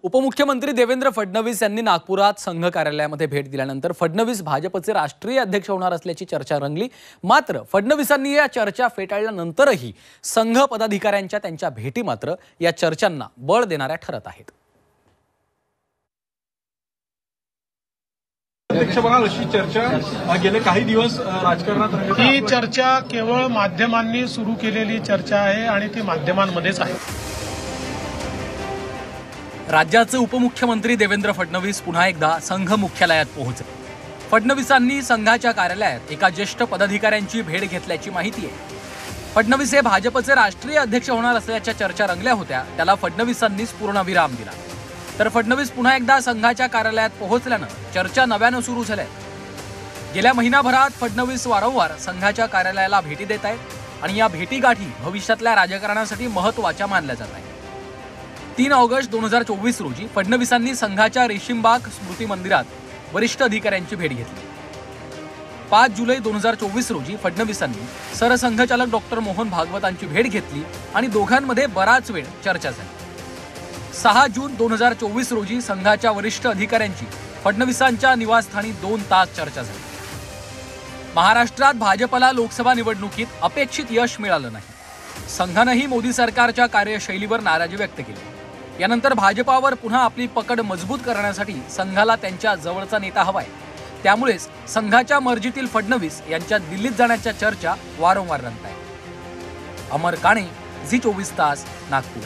उपमुख्यमंत्री देवेंद्र फडणवीस यांनी नागपुरात संघ कार्यालयामध्ये भेट दिल्यानंतर फडणवीस भाजपचे राष्ट्रीय अध्यक्ष होणार असल्याची चर्चा रंगली। मात्र फडणवीसांनी या चर्चा फेटाळल्यानंतरही संघ पदाधिकाऱ्यांच्या त्यांच्या भेटी मात्र या चर्चांना बळ देणाऱ्या ठरत आहेत। अध्यक्ष बनाल अशी चर्चा गेले काही दिवस राजकारणात ही चर्चा केवळ माध्यमांनी सुरू केलेली चर्चा आहे आणि ती माध्यमांमध्येच आहे। राज्याचे उपमुख्यमंत्री देवेंद्र फडणवीस पुन्हा एकदा संघ मुख्यालयात पोहोचले। फडणवीसांनी संघाच्या कार्यालयात एका ज्येष्ठ पदाधिकाऱ्यांची भेट घेतल्याची माहिती आहे। फडणवीस हे भाजपचे राष्ट्रीय अध्यक्ष होणार असल्याच्या चर्चा रंगल्या होत्या, त्याला फडणवीसांनीच पूर्णविराम दिला। तर फडणवीस पुन्हा एकदा संघाच्या कार्यालयात पोहोचल्यानं चर्चा नव्यानं सुरू झाल्या। गेल्या महिनाभरात फडणवीस वारंवार संघाच्या कार्यालयाला भेटी देत आहेत आणि या भेटीगाठी भविष्यातल्या राजकारणासाठी महत्त्वाच्या मानल्या जात आहेत। 3 ऑगस्ट 2024 रोजी फडणवीसांनी संघाच्या रेशीमबाग स्मृती मंदिरात वरिष्ठ अधिकाऱ्यांची भेट घेतली। 5 जुलै 2024 रोजी फडणवीसांनी सरसंघचालक डॉक्टर मोहन भागवतांची भेट घेतली आणि दोघांमध्ये बराच वेळ चर्चा झाली। 6 जून 2024 रोजी संघाच्या वरिष्ठ अधिकाऱ्यांची फडणवीसांच्या निवासस्थानी 2 तास चर्चा झाली। महाराष्ट्रात भाजपला लोकसभा निवडणुकीत अपेक्षित यश मिळालं नाही। संघानेही मोदी सरकारच्या कार्यशैलीवर नाराजी व्यक्त केली। यानंतर भाजपावर पुन्हा आपली पकड मजबूत करण्यासाठी संघाला त्यांच्या जवळचा नेता हवाय। त्यामुळेच संघाच्या मर्जीतील फडणवीस यांच्या दिल्लीत जाण्याच्या चर्चा वारंवार रंगतायत। अमर काणे, झी 24 तास, नागपूर।